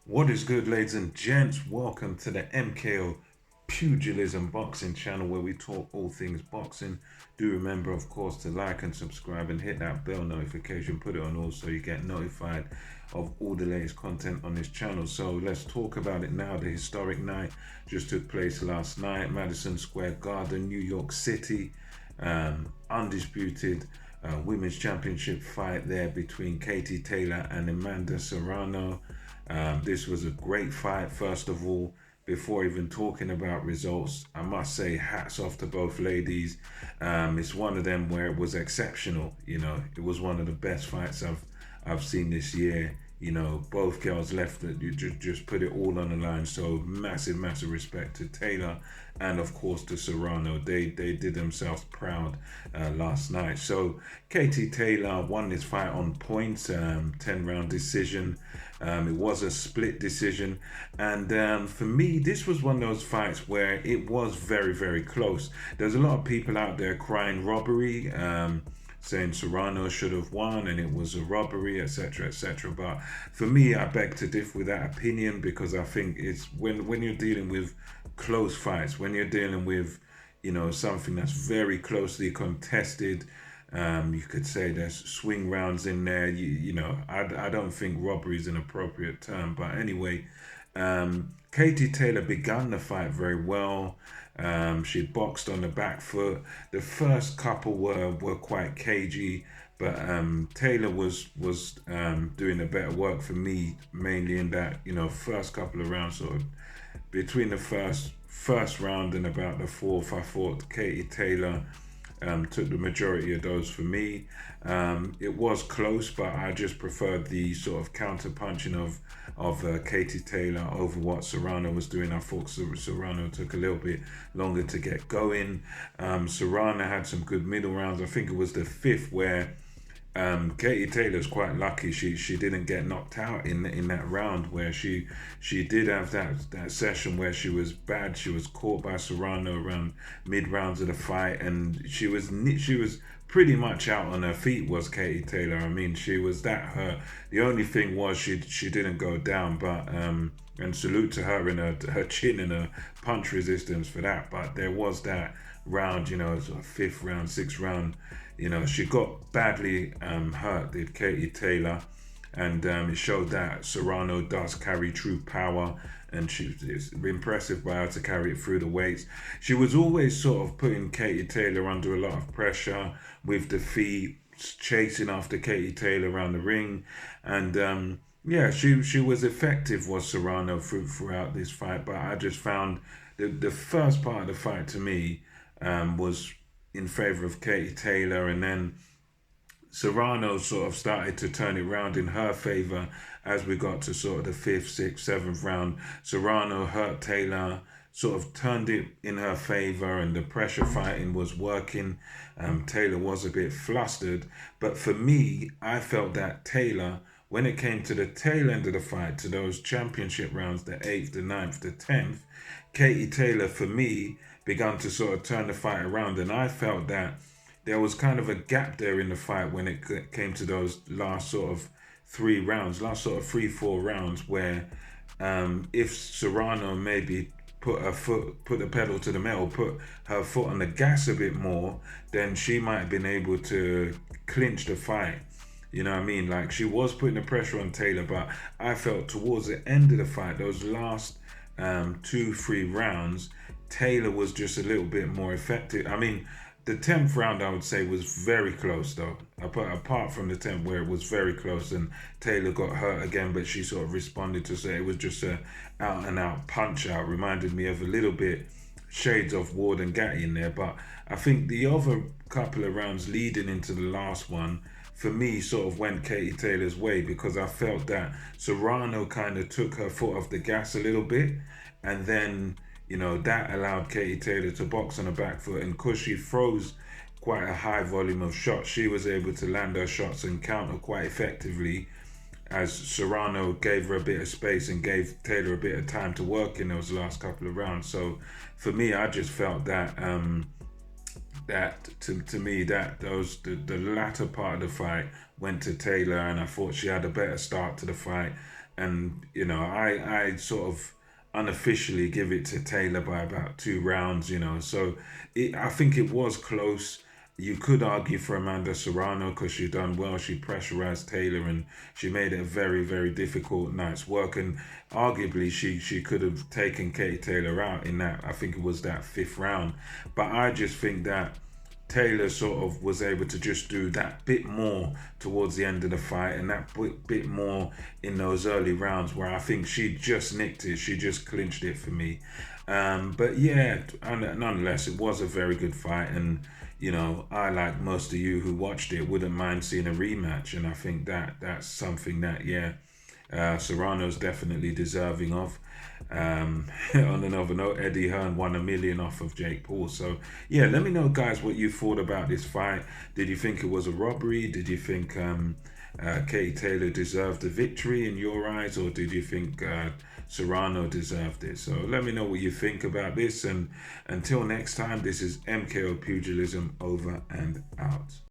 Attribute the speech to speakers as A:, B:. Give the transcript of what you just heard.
A: What is good, ladies and gents? Welcome to the MKO Pugilism Boxing channel where we talk all things boxing. Do remember, of course, to like and subscribe and hit that bell notification. Put it on all so you get notified of all the latest content on this channel. So let's talk about it now. The historic night just took place last night, Madison Square Garden, New York City. Undisputed women's championship fight there between Katie Taylor and Amanda Serrano. This was a great fight. First of all, before even talking about results, I must say hats off to both ladies. It's one of them where it was exceptional. It was one of the best fights I've seen this year. Both girls left it. You just put it all on the line. So massive respect to Taylor and of course to Serrano. They did themselves proud last night. So Katie Taylor won this fight on points, 10-round decision. It was a split decision, and for me, this was one of those fights where it was very close. There's a lot of people out there crying robbery. Saying Serrano should have won and it was a robbery, etc. But for me, I beg to differ with that opinion because I think it's when you're dealing with close fights, when you're dealing with something that's very closely contested. You could say there's swing rounds in there. I don't think robbery is an appropriate term, but anyway, Katie Taylor began the fight very well. She boxed on the back foot. The first couple were quite cagey, but Taylor was doing the better work for me, mainly in that first couple of rounds, sort of between the first round and about the fourth. I thought Katie Taylor took the majority of those for me. It was close, but I just preferred the sort of counter punching of Katie Taylor over what Serrano was doing. I thought Serrano took a little bit longer to get going. Serrano had some good middle rounds. I think it was the fifth where Katie Taylor's quite lucky. She didn't get knocked out in that round where she did have that session where she was bad. She was caught by Serrano around mid rounds of the fight, and she was pretty much out on her feet. Was Katie Taylor? I mean, she was that hurt. The only thing was she didn't go down, but and salute to her and her chin and her punch resistance for that. But there was that round, sort of fifth round, sixth round. She got badly hurt, did Katie Taylor, and it showed that Serrano does carry true power, and it's impressive by her to carry it through the weights. She was always sort of putting Katie Taylor under a lot of pressure with the feet, chasing after Katie Taylor around the ring, and yeah, she was effective, was Serrano throughout this fight. But I just found the first part of the fight to me was in favor of Katie Taylor, and then Serrano sort of started to turn it round in her favor as we got to sort of the fifth, sixth, seventh round. Serrano hurt Taylor, sort of turned it in her favor, and the pressure fighting was working. Taylor was a bit flustered, but for me, I felt that Taylor, when it came to the tail end of the fight, to those championship rounds, the 8th, the ninth, the 10th, Katie Taylor, for me, began to sort of turn the fight around. And I felt that there was kind of a gap there in the fight when it came to those last sort of three rounds, last sort of 3-4 rounds, where if Serrano maybe put the pedal to the metal, put her foot on the gas a bit more, then she might have been able to clinch the fight. You know what I mean? Like, she was putting the pressure on Taylor, but I felt towards the end of the fight, those last 2-3 rounds, Taylor was just a little bit more effective. I mean, the 10th round I would say was very close though. Apart from the 10th where it was very close and Taylor got hurt again, but she sort of responded to say it was just a out and out punch out. Reminded me of a little bit shades of Ward and Gatti in there. But I think the other couple of rounds leading into the last one, for me, sort of went Katie Taylor's way because I felt that Serrano kind of took her foot off the gas a little bit, and then that allowed Katie Taylor to box on the back foot, and because she throws quite a high volume of shots, she was able to land her shots and counter quite effectively, as Serrano gave her a bit of space and gave Taylor a bit of time to work in those last couple of rounds. So for me, I just felt that that to me that the latter part of the fight went to Taylor, and I thought she had a better start to the fight. and I sort of unofficially give it to Taylor by about 2 rounds. So I think it was close. You could argue for Amanda Serrano because she done well. She pressurized Taylor and she made it a very, very difficult night's work. And arguably, she could have taken Katie Taylor out in that. I think it was that 5th round. But I just think that Taylor sort of was able to just do that bit more towards the end of the fight, and that bit more in those early rounds where I think she just nicked it. She just clinched it for me. But yeah, nonetheless, it was a very good fight, and I, like most of you who watched it, wouldn't mind seeing a rematch, and I think that that's something that, yeah, Serrano's definitely deserving of. On another note, Eddie Hearn won $1 million off of Jake Paul. So yeah, let me know, guys, what you thought about this fight. Did you think it was a robbery? Did you think Katie Taylor deserved the victory in your eyes, or did you think Serrano deserved it? So let me know what you think about this. And until next time, this is MKO Pugilism, over and out.